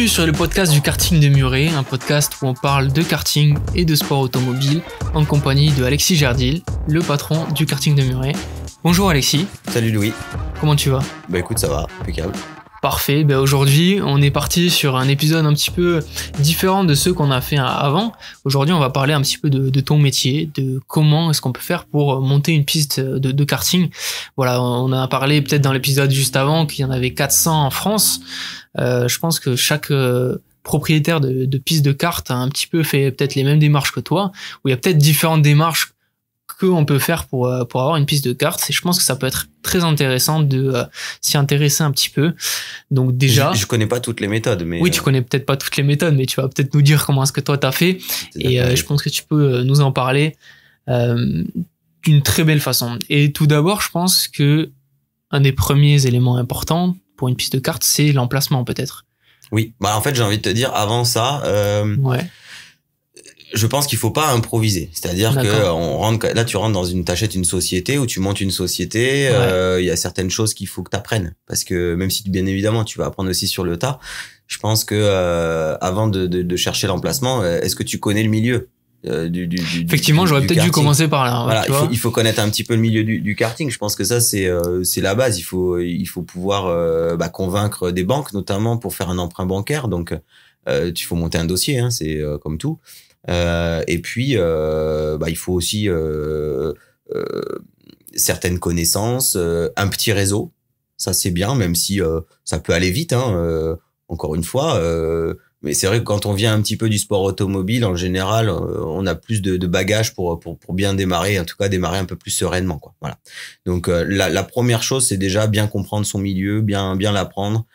Bienvenue sur le podcast du karting de Muret, un podcast où on parle de karting et de sport automobile en compagnie de Alexis Gerdil, le patron du karting de Muret. Bonjour Alexis. Salut Louis. Comment tu vas? Bah écoute, ça va, impeccable. Parfait, aujourd'hui on est parti sur un épisode un petit peu différent de ceux qu'on a fait avant. Aujourd'hui on va parler un petit peu de ton métier, de comment est-ce qu'on peut faire pour monter une piste de karting. Voilà, on a parlé peut-être dans l'épisode juste avant qu'il y en avait 400 en France. Je pense que chaque propriétaire de piste de kart a un petit peu fait peut-être les mêmes démarches que toi, où il y a peut-être différentes démarches qu'on peut faire pour avoir une piste de kart. Et je pense que ça peut être très intéressant de s'y intéresser un petit peu. Donc déjà... Je connais pas toutes les méthodes, mais... Oui, tu connais peut-être pas toutes les méthodes, mais tu vas peut-être nous dire comment est-ce que toi t'as fait. Et je pense que tu peux nous en parler d'une très belle façon. Et tout d'abord, je pense que un des premiers éléments importants pour une piste de kart, c'est l'emplacement peut-être. Oui, bah en fait j'ai envie de te dire, avant ça... Ouais. Je pense qu'il faut pas improviser. C'est-à-dire que tu rentres t'achètes une société ou tu montes une société. Il y a certaines choses qu'il faut que t'apprennes, parce que même si bien évidemment tu vas apprendre aussi sur le tas. Je pense que avant de chercher l'emplacement, est-ce que tu connais le milieu Effectivement, j'aurais peut-être dû commencer par là. Voilà, il faut connaître un petit peu le milieu du karting. Je pense que ça c'est la base. Il faut pouvoir convaincre des banques notamment pour faire un emprunt bancaire. Donc il faut monter un dossier. Hein, c'est comme tout. Et puis il faut aussi certaines connaissances, un petit réseau, ça c'est bien, même si ça peut aller vite, hein, encore une fois, mais c'est vrai que quand on vient un petit peu du sport automobile, en général on a plus de bagages pour bien démarrer, en tout cas démarrer un peu plus sereinement, quoi. Voilà. Donc la première chose, c'est déjà bien comprendre son milieu, bien l'apprendre.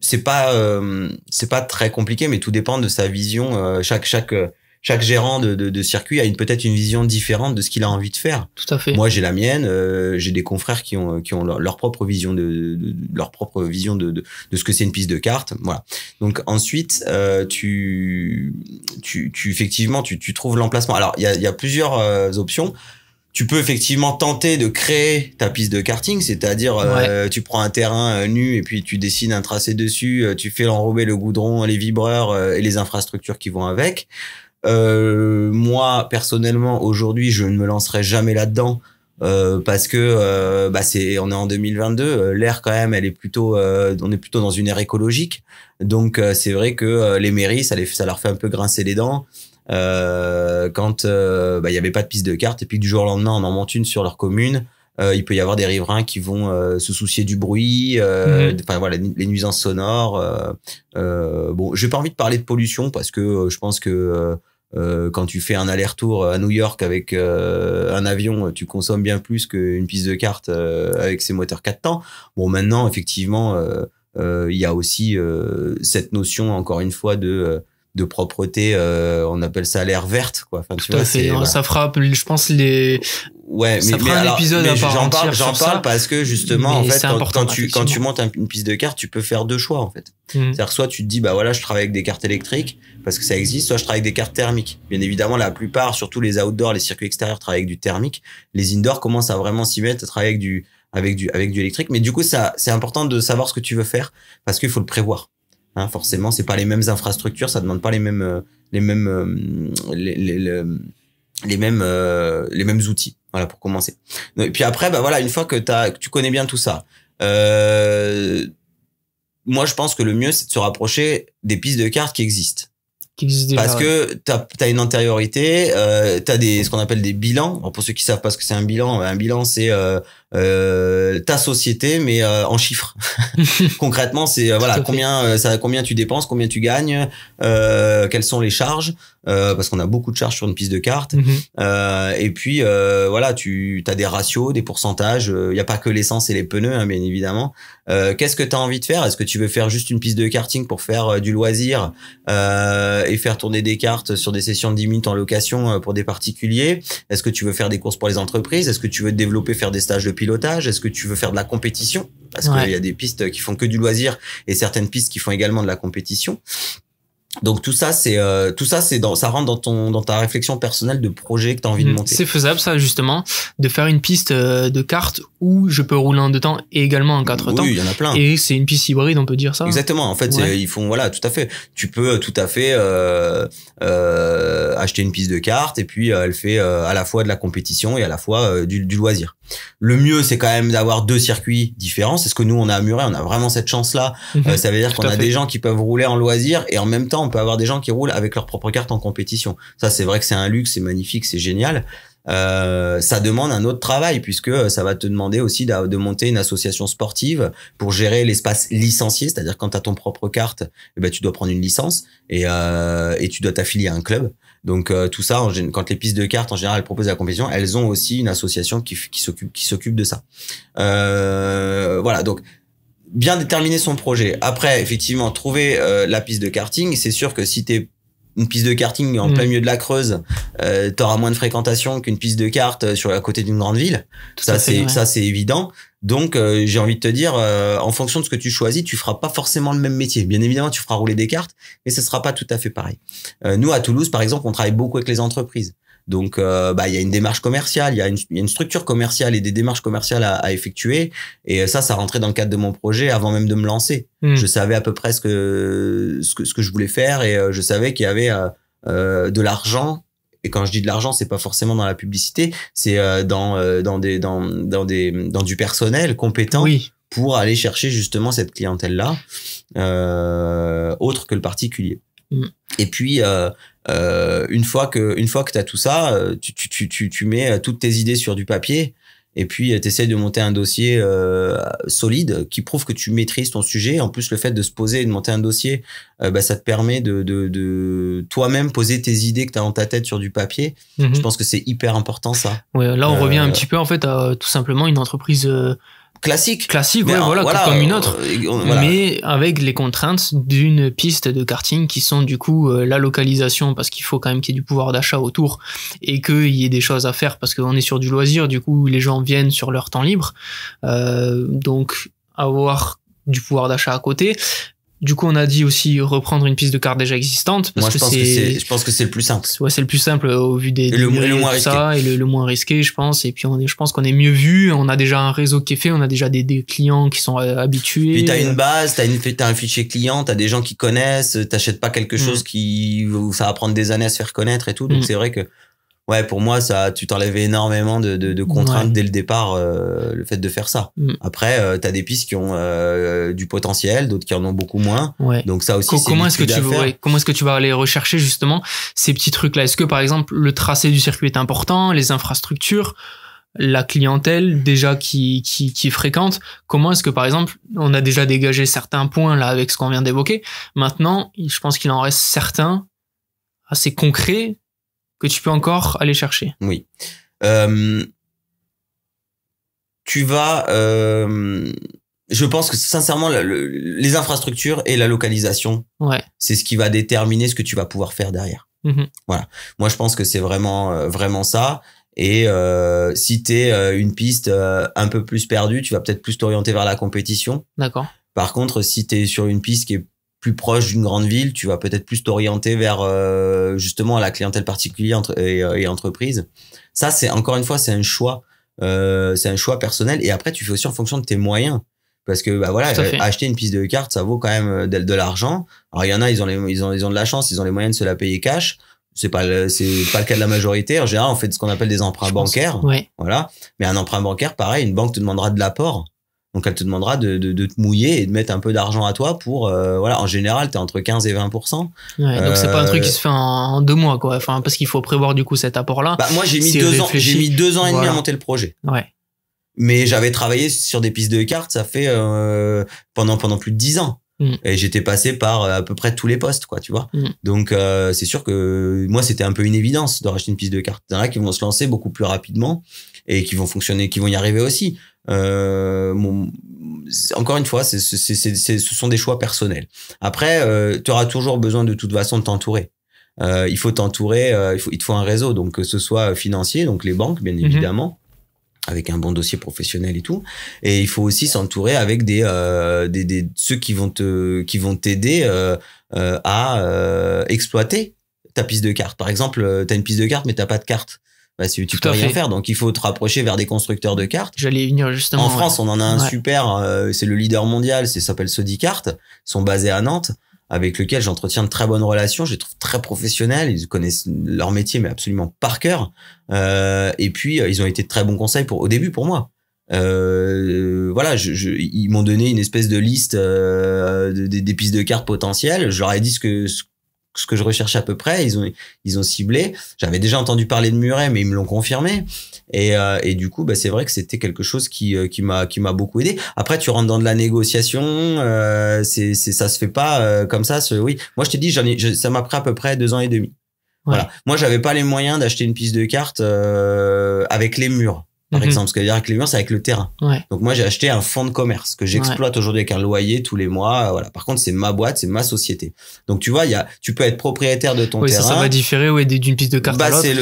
C'est pas très compliqué, mais tout dépend de sa vision. Chaque gérant de circuit a peut-être une vision différente de ce qu'il a envie de faire. Tout à fait. Moi, j'ai la mienne. J'ai des confrères qui ont leur propre vision de ce que c'est une piste de kart. Voilà. Donc ensuite, tu effectivement, tu trouves l'emplacement. Alors il y a plusieurs options. Tu peux effectivement tenter de créer ta piste de karting, c'est-à-dire tu prends un terrain nu et puis tu dessines un tracé dessus, tu fais l'enrober le goudron, les vibreurs et les infrastructures qui vont avec. Moi personnellement aujourd'hui, je ne me lancerai jamais là-dedans parce que on est en 2022, l'air quand même, on est plutôt dans une ère écologique. Donc c'est vrai que les mairies, ça leur fait un peu grincer les dents. Quand y avait pas de piste de kart et puis que du jour au lendemain on en monte une sur leur commune, il peut y avoir des riverains qui vont se soucier du bruit, les nuisances sonores. J'ai pas envie de parler de pollution parce que je pense que quand tu fais un aller-retour à New York avec un avion, tu consommes bien plus qu'une piste de kart avec ses moteurs 4 temps. Bon, maintenant effectivement il y a aussi cette notion, encore une fois, de propreté, on appelle ça l'air verte, quoi. Enfin, tu vois, ça fera, je pense, ça fera un épisode à part entière. J'en parle parce que justement, en fait, quand tu montes une piste de kart, tu peux faire deux choix, en fait. C'est-à-dire, soit tu te dis, je travaille avec des cartes électriques parce que ça existe, soit je travaille avec des cartes thermiques. Bien évidemment, la plupart, surtout les outdoors, les circuits extérieurs, travaillent avec du thermique. Les indoors commencent à vraiment s'y mettre, à travailler avec du électrique. Mais du coup, c'est important de savoir ce que tu veux faire parce qu'il faut le prévoir. Hein, forcément, c'est pas les mêmes infrastructures, ça demande pas les mêmes outils. Voilà, pour commencer. Et puis après, une fois que tu connais bien tout ça, moi je pense que le mieux c'est de se rapprocher des pistes de kart qui existent. Parce que t'as une antériorité, t'as ce qu'on appelle des bilans. Alors pour ceux qui savent pas ce que c'est un bilan c'est ta société mais en chiffres. Concrètement, c'est combien tu dépenses, combien tu gagnes, quelles sont les charges, parce qu'on a beaucoup de charges sur une piste de kart. Et puis tu as des ratios, des pourcentages. Il y a pas que l'essence et les pneus, hein, bien évidemment. Qu'est-ce que tu as envie de faire? Est-ce que tu veux faire juste une piste de karting pour faire du loisir et faire tourner des cartes sur des sessions de 10 minutes en location pour des particuliers? Est-ce que tu veux faire des courses pour les entreprises? Est-ce que tu veux te développer, faire des stages de pilotage? Est-ce que tu veux faire de la compétition? Parce qu'il y a des pistes qui font que du loisir et certaines pistes qui font également de la compétition. Donc tout ça ça rentre dans ta réflexion personnelle de projet que tu as envie de monter. C'est faisable ça justement de faire une piste de kart où je peux rouler en 2 temps et également en 4 temps. Oui, il y en a plein. Et c'est une piste hybride, on peut dire ça. Exactement. En fait, Ouais. ils font, voilà, tout à fait. Tu peux tout à fait acheter une piste de kart et puis elle fait à la fois de la compétition et à la fois du loisir. Le mieux, c'est quand même d'avoir 2 circuits différents. C'est ce que nous, on a à Muret. On a vraiment cette chance-là. Ça veut dire qu'on a des gens qui peuvent rouler en loisir et en même temps, on peut avoir des gens qui roulent avec leur propre carte en compétition. Ça, c'est vrai que c'est un luxe, c'est magnifique, c'est génial. Ça demande un autre travail puisque ça va te demander aussi de monter une association sportive pour gérer l'espace licencié, c'est-à-dire quand tu as ton propre carte, eh ben tu dois prendre une licence et tu dois t'affilier à un club. Donc tout ça, quand les pistes de cartes en général proposent la compétition, elles ont aussi une association qui s'occupe de ça. Voilà, donc bien déterminer son projet. Après, effectivement, trouver la piste de karting, c'est sûr que si t'es une piste de karting en plein milieu de la Creuse, t'auras moins de fréquentation qu'une piste de kart à côté d'une grande ville. Ça c'est évident. Donc j'ai envie de te dire, en fonction de ce que tu choisis, tu feras pas forcément le même métier. Bien évidemment, tu feras rouler des cartes, mais ce sera pas tout à fait pareil. Nous à Toulouse, par exemple, on travaille beaucoup avec les entreprises. Donc il y a une démarche commerciale, il y a une structure commerciale et des démarches commerciales à effectuer. Et ça rentrait dans le cadre de mon projet avant même de me lancer. Je savais à peu près ce que je voulais faire et je savais qu'il y avait de l'argent. Et quand je dis de l'argent, c'est pas forcément dans la publicité, c'est dans du personnel compétent pour aller chercher justement cette clientèle-là, autre que le particulier. Et puis une fois que t'as tout ça, tu mets toutes tes idées sur du papier et puis t'essayes de monter un dossier solide qui prouve que tu maîtrises ton sujet. En plus, le fait de se poser et de monter un dossier, ça te permet de toi-même poser tes idées que t'as dans ta tête sur du papier. Je pense que c'est hyper important ça. Ouais, là on revient un petit peu en fait à tout simplement une entreprise classique, ouais, voilà, comme une autre, mais avec les contraintes d'une piste de karting qui sont du coup la localisation, parce qu'il faut quand même qu'il y ait du pouvoir d'achat autour et qu'il y ait des choses à faire parce qu'on est sur du loisir, du coup les gens viennent sur leur temps libre, donc avoir du pouvoir d'achat à côté. Du coup, on a dit aussi reprendre une piste de carte déjà existante. Parce je pense que c'est le plus simple. Ouais, c'est le plus simple au vu des le moins risqué. Ça, et le moins risqué, je pense. Et puis, je pense qu'on est mieux vu. On a déjà un réseau qui est fait. On a déjà des clients qui sont habitués. Puis t'as une base, t'as un fichier client, t'as des gens qui connaissent. T'achètes pas quelque chose où ça va prendre des années à se faire connaître et tout. Donc c'est vrai que, ouais, pour moi, tu t'enlèves énormément de contraintes dès le départ, le fait de faire ça. Après, t'as des pistes qui ont du potentiel, d'autres qui en ont beaucoup moins. Ouais. Donc ça aussi, comment est-ce que tu vas aller rechercher justement ces petits trucs-là? Est-ce que par exemple le tracé du circuit est important, les infrastructures, la clientèle déjà qui fréquente? Comment est-ce que par exemple on a déjà dégagé certains points là avec ce qu'on vient d'évoquer? Maintenant, je pense qu'il en reste certains assez concrets que tu peux encore aller chercher. Oui. Tu vas... je pense que sincèrement, les infrastructures et la localisation, c'est ce qui va déterminer ce que tu vas pouvoir faire derrière. Voilà. Moi, je pense que c'est vraiment ça. Et si t'es une piste un peu plus perdue, tu vas peut-être plus t'orienter vers la compétition. D'accord. Par contre, si t'es sur une piste qui est plus proche d'une grande ville, tu vas peut-être plus t'orienter vers justement la clientèle particulière et entreprise. Ça, c'est encore une fois, c'est un choix personnel. Et après, tu fais aussi en fonction de tes moyens, parce que acheter une piste de kart, ça vaut quand même de l'argent. Alors il y en a, ils ont de la chance, ils ont les moyens de se la payer cash. C'est pas le cas de la majorité. En général, on fait ce qu'on appelle des emprunts bancaires. Voilà. Mais un emprunt bancaire, pareil, une banque te demandera de l'apport. Donc, elle te demandera de te mouiller et de mettre un peu d'argent à toi pour, en général, t'es entre 15 et 20%. Ouais, donc c'est pas un truc qui se fait en 2 mois, quoi. Enfin, parce qu'il faut prévoir, du coup, cet apport-là. Moi, j'ai mis 2 ans. J'ai mis 2 ans et demi à monter le projet. Ouais. Mais j'avais travaillé sur des pistes de cartes, ça fait, pendant plus de 10 ans. Et j'étais passé par à peu près tous les postes, quoi, tu vois. Donc, c'est sûr que moi, c'était un peu une évidence de racheter une piste de cartes. Il y en a qui vont se lancer beaucoup plus rapidement et qui vont fonctionner, qui vont y arriver aussi. Encore une fois, ce sont des choix personnels. Après, tu auras toujours besoin de toute façon de t'entourer. Il faut t'entourer, il te faut un réseau, donc que ce soit financier, donc les banques, bien évidemment, avec un bon dossier professionnel et tout. Et il faut aussi s'entourer avec ceux qui vont t'aider à exploiter ta piste de carte. Par exemple, t'as une piste de carte mais t'as pas de carte. bah, tu peux rien faire. Donc, il faut te rapprocher vers des constructeurs de cartes. J'allais y venir justement. En France, on en a un super, c'est le leader mondial, s'appelle Sodicart. Ils sont basés à Nantes, avec lequel j'entretiens de très bonnes relations. Je les trouve très professionnels. Ils connaissent leur métier, mais absolument par cœur. Et puis, ils ont été de très bons conseils au début pour moi. Voilà, ils m'ont donné une espèce de liste des pistes de cartes potentielles. Je leur ai dit ce que je recherchais à peu près. Ils ont ciblé. J'avais déjà entendu parler de Muret, mais ils me l'ont confirmé. Et du coup, bah, c'est vrai que c'était quelque chose qui m'a beaucoup aidé. Après, tu rentres dans de la négociation. Ça se fait pas comme ça. Oui. Moi, je t'ai dit, ça m'a pris à peu près 2 ans et demi. Ouais. Voilà. Moi, j'avais pas les moyens d'acheter une piste de cartes avec les murs. Par exemple, ce que veut dire avec les murs, c'est avec le terrain. Ouais. Donc moi, j'ai acheté un fonds de commerce que j'exploite aujourd'hui avec un loyer tous les mois. Voilà. Par contre, c'est ma boîte, c'est ma société. Donc tu vois, tu peux être propriétaire de ton terrain. Ça va différer d'une piste de carte à l'autre. C'est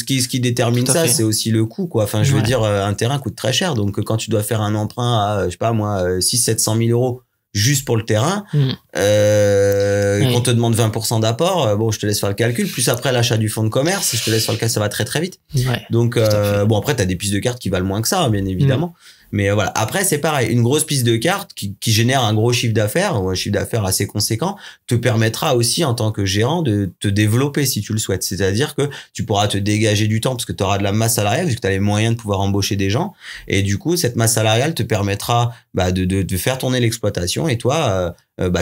ce qui détermine ça, c'est aussi le coût, quoi. Enfin, je veux dire, un terrain coûte très cher. Donc quand tu dois faire un emprunt à, je sais pas moi, 600-700 000 euros juste pour le terrain, qu'on te demande 20% d'apport, bon, je te laisse faire le calcul. Plus après l'achat du fonds de commerce, je te laisse faire le calcul, ça va très très vite. Ouais, donc bon, après t'as des pistes de cartes qui valent moins que ça, hein, bien évidemment. Mais voilà. Après, c'est pareil. Une grosse piste de cartes qui génère un gros chiffre d'affaires, ou un chiffre d'affaires assez conséquent, te permettra aussi, en tant que gérant, de te développer si tu le souhaites. C'est-à-dire que tu pourras te dégager du temps parce que tu auras de la masse salariale, parce que tu as les moyens de pouvoir embaucher des gens. Et du coup, cette masse salariale te permettra de faire tourner l'exploitation. Et toi,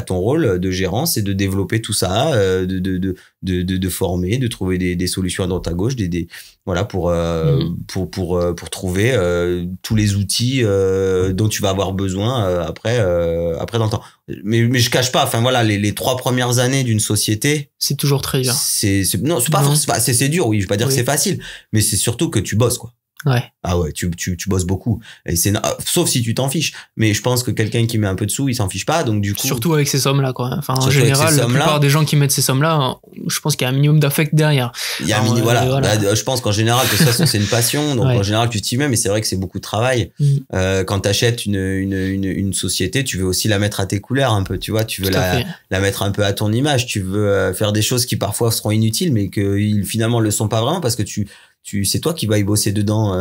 ton rôle de gérant, c'est de développer tout ça, de former, de trouver des solutions à droite à gauche, voilà, pour trouver tous les outils dont tu vas avoir besoin après dans le temps. Mais je cache pas, enfin voilà, les 3 premières années d'une société, c'est toujours très dur. C'est pas forcément, c'est dur, oui, je vais pas dire que c'est facile, mais c'est surtout que tu bosses, quoi. Ouais. Ah ouais, tu bosses beaucoup. Et sauf si tu t'en fiches. Mais je pense que quelqu'un qui met un peu de sous, il s'en fiche pas. Donc du coup. Surtout avec ces sommes-là, quoi. Enfin, en général, la plupart des gens qui mettent ces sommes-là, je pense qu'il y a un minimum d'affect derrière. Il y a voilà. Bah, je pense qu'en général, de toute façon, c'est une passion. Donc en général, tu t'y mets, mais c'est vrai que c'est beaucoup de travail. Quand t'achètes une société, tu veux aussi la mettre à tes couleurs un peu, tu vois. Tu veux la mettre un peu à ton image. Tu veux faire des choses qui parfois seront inutiles, mais que finalement le sont pas vraiment parce que c'est toi qui vas y bosser dedans,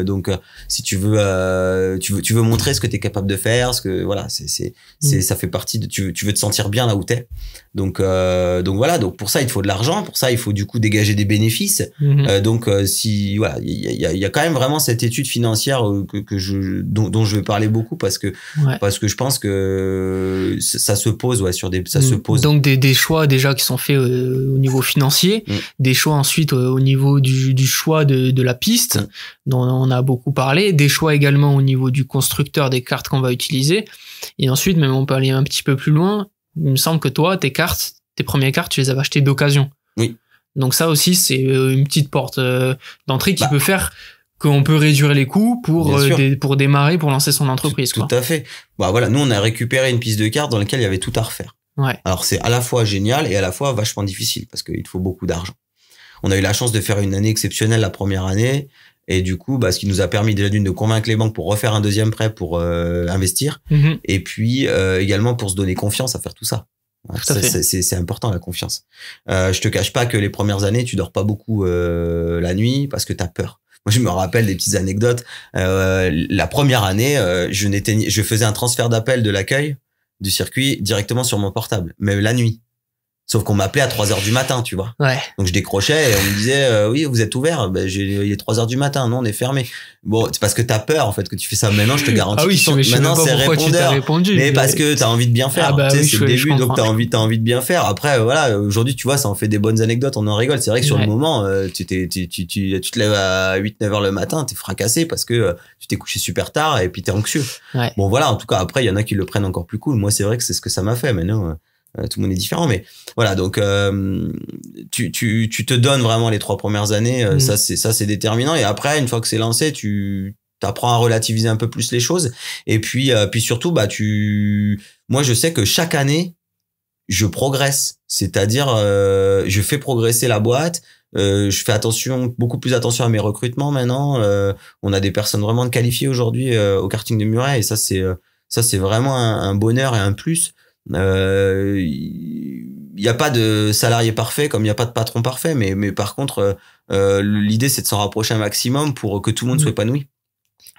donc si tu veux montrer ce que tu es capable de faire, ce que voilà, ça fait partie de tu veux te sentir bien là où t'es. Donc voilà, donc pour ça il te faut de l'argent, pour ça il faut du coup dégager des bénéfices. Donc si voilà, il y a quand même vraiment cette étude financière dont je vais parler beaucoup parce que je pense que ça se pose se pose. Donc des choix déjà qui sont faits au niveau financier, des choix ensuite au niveau du choix de la piste dont on a beaucoup parlé, des choix également au niveau du constructeur des cartes qu'on va utiliser, et ensuite même on peut aller un petit peu plus loin. Il me semble que toi, tes premières cartes, tu les avais achetées d'occasion. Oui. Donc ça aussi c'est une petite porte d'entrée qui peut faire qu'on peut réduire les coûts pour démarrer, pour lancer son entreprise. Tout à fait. Bah voilà, nous on a récupéré une piste de cartes dans laquelle il y avait tout à refaire. Ouais. Alors c'est à la fois génial et à la fois vachement difficile parce qu'il te faut beaucoup d'argent. On a eu la chance de faire une année exceptionnelle la première année. Et du coup, ce qui nous a permis déjà de convaincre les banques pour refaire un deuxième prêt pour investir. Et puis également pour se donner confiance à faire tout ça. C'est important, la confiance. Je te cache pas que les premières années, tu dors pas beaucoup la nuit parce que t'as peur. Moi, je me rappelle des petites anecdotes. La première année, je faisais un transfert d'appel de l'accueil du circuit directement sur mon portable, même la nuit. Sauf qu'on m'appelait à 3h du matin, tu vois. Ouais. Donc je décrochais et on me disait oui, vous êtes ouvert. Il est 3h du matin, non, on est fermé. Bon, c'est parce que t'as peur en fait que tu fais ça. Maintenant, je te garantis. Ah oui, maintenant c'est répondeur. Mais parce que t'as envie de bien faire. C'est le début, donc t'as envie de bien faire. Après voilà, aujourd'hui tu vois, ça en fait des bonnes anecdotes, on en rigole. C'est vrai que sur le moment, tu te lèves à 8-9h le matin, t'es fracassé parce que tu t'es couché super tard et puis t'es anxieux. Ouais. Bon voilà, en tout cas après il y en a qui le prennent encore plus cool. Moi c'est vrai que c'est ce que ça m'a fait. Maintenant tout le monde est différent, mais voilà, donc tu te donnes vraiment les 3 premières années, ça c'est déterminant, et après une fois que c'est lancé, tu t'apprends à relativiser un peu plus les choses, et puis surtout moi je sais que chaque année je progresse, c'est-à-dire je fais progresser la boîte. Je fais beaucoup plus attention à mes recrutements maintenant. On a des personnes vraiment qualifiées aujourd'hui au karting de Muret, et ça c'est vraiment un bonheur et un plus. Il il y a pas de salarié parfait comme il y a pas de patron parfait, mais par contre, l'idée c'est de s'en rapprocher un maximum pour que tout le monde soit épanoui.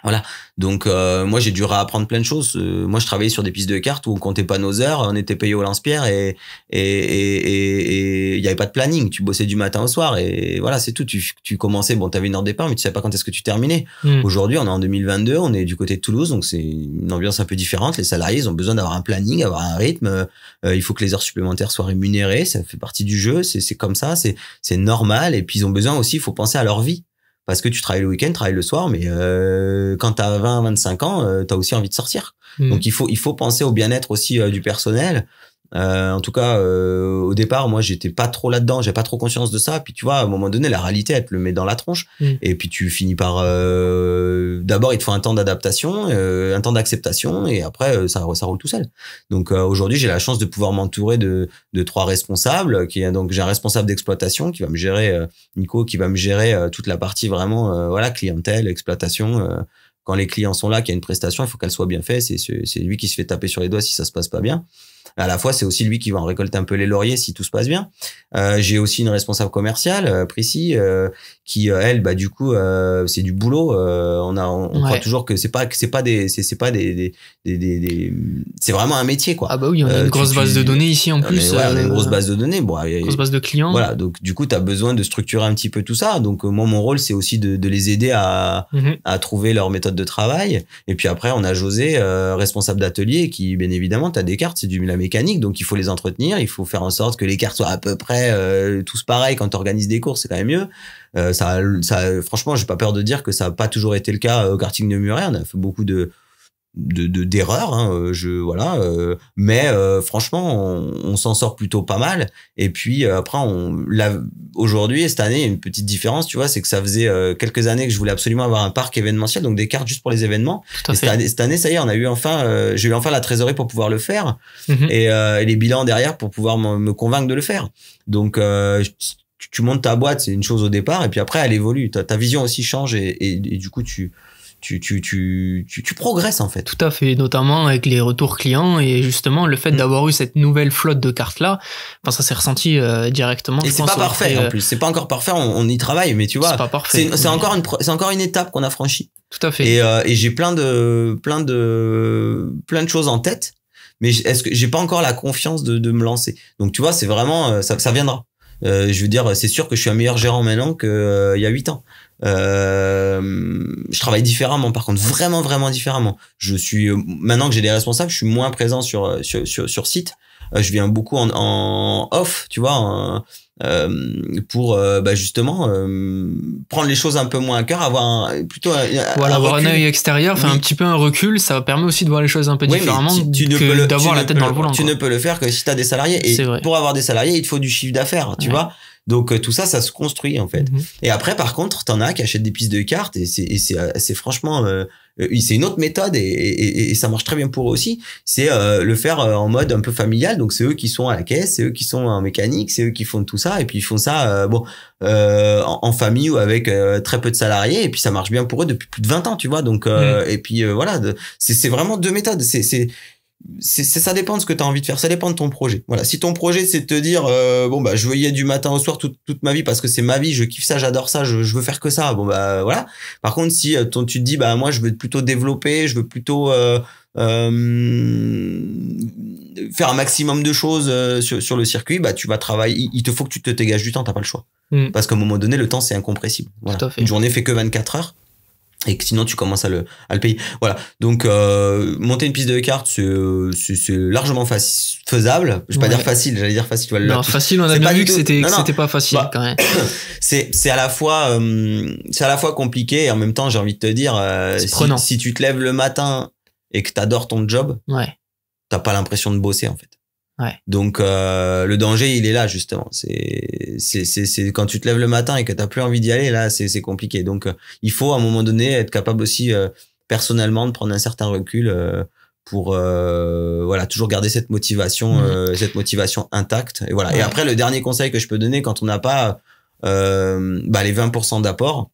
Voilà. Donc moi j'ai dû réapprendre plein de choses. Moi je travaillais sur des pistes de cartes où on comptait pas nos heures, on était payé au lance-pierre et il y avait pas de planning. Tu bossais du matin au soir et voilà, c'est tout. Tu commençais, bon, t'avais une heure de départ mais tu savais pas quand est-ce que tu terminais. Aujourd'hui, on est en 2022, on est du côté de Toulouse, donc c'est une ambiance un peu différente. Les salariés, ils ont besoin d'avoir un planning, avoir un rythme. Il faut que les heures supplémentaires soient rémunérées, ça fait partie du jeu, c'est comme ça, c'est normal. Et puis ils ont besoin aussi, il faut penser à leur vie. Parce que tu travailles le week-end, travailles le soir, mais quand t'as 25 ans, t'as aussi envie de sortir. Donc il faut penser au bien-être aussi du personnel. En tout cas, au départ, moi, j'étais pas trop là-dedans, j'avais pas trop conscience de ça. Puis tu vois, à un moment donné, la réalité, elle te le met dans la tronche. Et puis tu finis par d'abord, il te faut un temps d'adaptation, un temps d'acceptation, et après, ça roule tout seul. Donc aujourd'hui, j'ai la chance de pouvoir m'entourer de 3 responsables. Donc j'ai un responsable d'exploitation qui va me gérer, Nico, qui va me gérer toute la partie vraiment, voilà, clientèle, exploitation. Quand les clients sont là, qu'il y a une prestation, il faut qu'elle soit bien faite. C'est lui qui se fait taper sur les doigts si ça se passe pas bien. À la fois, c'est aussi lui qui va en récolter un peu les lauriers si tout se passe bien. J'ai aussi une responsable commerciale, Prissy, qui elle, bah du coup, c'est du boulot. On croit toujours que c'est vraiment un métier, quoi. Ah bah oui, on a une grosse base de données ici en plus. Ouais, on a une grosse base de données. Bon, une grosse base de clients. Voilà, donc du coup, tu as besoin de structurer un petit peu tout ça. Donc moi, mon rôle, c'est aussi de les aider à trouver leur méthode de travail. Et puis après, on a José, responsable d'atelier, qui, bien évidemment, tu as des cartes, c'est la mécanique, donc il faut les entretenir, il faut faire en sorte que les cartes soient à peu près tous pareils. Quand tu organises des courses, c'est quand même mieux. Franchement, j'ai pas peur de dire que ça a pas toujours été le cas au karting de Muret. On a fait beaucoup d'erreurs, hein, mais franchement, on s'en sort plutôt pas mal. Et puis après, aujourd'hui, cette année, il y a une petite différence, tu vois, c'est que ça faisait quelques années que je voulais absolument avoir un parc événementiel, donc des cartes juste pour les événements. Et cette année, ça y est, j'ai eu enfin la trésorerie pour pouvoir le faire, et les bilans derrière pour pouvoir me convaincre de le faire. Donc tu montes ta boîte, c'est une chose au départ, et puis après elle évolue. Ta vision aussi change, et du coup tu progresses en fait. Tout à fait, notamment avec les retours clients et justement le fait d'avoir eu cette nouvelle flotte de cartes là, enfin ça s'est ressenti directement. Et c'est pas parfait en plus, c'est pas encore parfait, on y travaille, mais tu vois, c'est pas parfait. C'est encore une étape qu'on a franchie. Tout à fait. Et j'ai plein de choses en tête, mais est-ce que j'ai pas encore la confiance de me lancer. Donc tu vois, c'est vraiment ça viendra. Je veux dire, c'est sûr que je suis un meilleur gérant maintenant que il y a 8 ans. Je travaille différemment, par contre, vraiment différemment. Maintenant que j'ai des responsables, je suis moins présent sur site. Je viens beaucoup en off, tu vois, pour justement prendre les choses un peu moins à cœur, avoir avoir un œil extérieur, faire un petit peu un recul. Ça permet aussi de voir les choses un peu différemment que d'avoir la tête dans le volant. Tu ne peux le faire que si tu as des salariés, et pour avoir des salariés, il te faut du chiffre d'affaires, tu vois. Donc tout ça se construit en fait. Et après, par contre, t'en as qui achètent des pistes de cartes, et c'est franchement c'est une autre méthode, et ça marche très bien pour eux aussi. C'est le faire en mode un peu familial. Donc c'est eux qui sont à la caisse, c'est eux qui sont en mécanique, c'est eux qui font tout ça, et puis ils font ça en famille ou avec très peu de salariés, et puis ça marche bien pour eux depuis plus de 20 ans, tu vois. Donc et puis voilà, c'est vraiment 2 méthodes. Ça dépend de ce que tu as envie de faire, ça dépend de ton projet. Voilà, si ton projet c'est de te dire je veux y aller du matin au soir toute ma vie parce que c'est ma vie, je kiffe ça, j'adore ça, je veux faire que ça. Voilà. Par contre, si tu te dis moi je veux plutôt développer, je veux plutôt faire un maximum de choses sur le circuit, tu vas travailler, il te faut que tu te dégages du temps, t'as pas le choix. Parce qu'à un moment donné, le temps c'est incompressible. Voilà. Tout à fait. Une journée fait que 24 heures. Et que sinon tu commences à le payer. Voilà. Donc monter une piste de cartes, c'est largement faisable. Je vais pas dire facile, j'allais dire facile. Non, facile, on a bien vu que c'était pas facile quand même. C'est à la fois compliqué, et en même temps j'ai envie de te dire si tu te lèves le matin et que t'adores ton job, t'as pas l'impression de bosser en fait. Donc le danger il est là justement, c'est quand tu te lèves le matin et que t'as plus envie d'y aller, là c'est compliqué. Donc il faut à un moment donné être capable aussi personnellement de prendre un certain recul pour toujours garder cette motivation intacte, et voilà. Et après, le dernier conseil que je peux donner quand on n'a pas les 20% d'apport,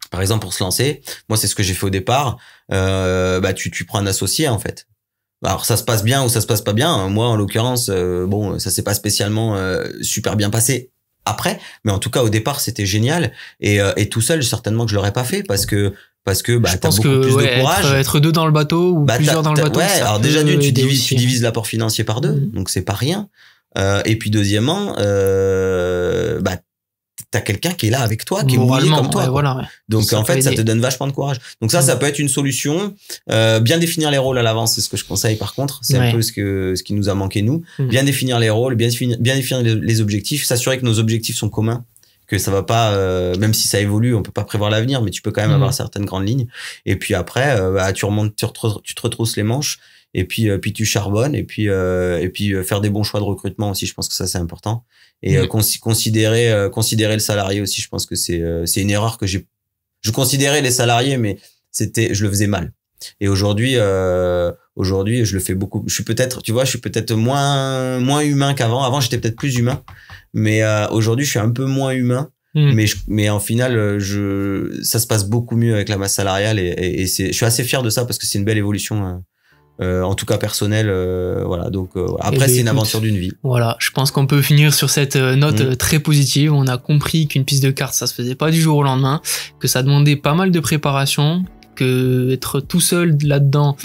par exemple, pour se lancer, moi c'est ce que j'ai fait au départ, tu prends un associé en fait. Alors ça se passe bien ou ça se passe pas bien. Moi en l'occurrence, bon, ça s'est pas spécialement super bien passé après, mais en tout cas au départ c'était génial et tout seul certainement que je l'aurais pas fait parce que bah Je t'as pense beaucoup que plus de courage. être deux dans le bateau ou Bah, plusieurs dans le bateau. ouais, ça alors peut déjà d'une tu aider divises aussi. l'apport financier par deux, donc c'est pas rien. Et puis deuxièmement, bah t'as quelqu'un qui est là avec toi, qui est mouillé Moralement, comme toi. ouais, Quoi. voilà, ouais. Donc Ça en peut fait, ça aider. te donne vachement de courage. Donc ça peut être une solution. Bien définir les rôles à l'avance, c'est ce que je conseille. Par contre, c'est un Ouais. peu ce qui nous a manqué nous. Bien définir les rôles, bien définir les objectifs, s'assurer que nos objectifs sont communs, que ça va pas, même si ça évolue, on peut pas prévoir l'avenir, mais tu peux quand même avoir certaines grandes lignes. Et puis après, bah, tu remontes, tu te retrousses les manches. Et puis tu charbonnes et puis faire des bons choix de recrutement aussi, je pense que ça c'est important. Et considérer le salarié aussi, je pense que c'est une erreur que je considérais les salariés, mais je le faisais mal. Et aujourd'hui je le fais beaucoup. Je suis peut-être moins humain qu'avant. Avant j'étais peut-être plus humain, mais aujourd'hui je suis un peu moins humain. Mais en final ça se passe beaucoup mieux avec la masse salariale et je suis assez fier de ça parce que c'est une belle évolution. En tout cas personnel, voilà. Donc après c'est une aventure d'une vie. Voilà, je pense qu'on peut finir sur cette note très positive. On a compris qu'une piste de cartes ça se faisait pas du jour au lendemain, que ça demandait pas mal de préparation, que être tout seul là-dedans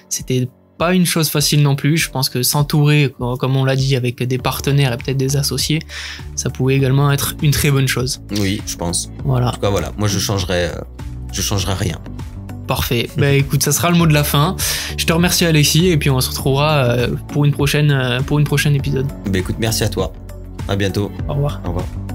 c'était pas une chose facile non plus. Je pense que s'entourer, comme on l'a dit, avec des partenaires et peut-être des associés, ça pouvait également être une très bonne chose. Oui, je pense. Voilà. En tout cas voilà, moi je changerais rien. Parfait. Bah écoute, ça sera le mot de la fin. Je te remercie Alexis et puis on se retrouvera pour une prochaine épisode. Bah écoute, merci à toi. À bientôt. Au revoir. Au revoir.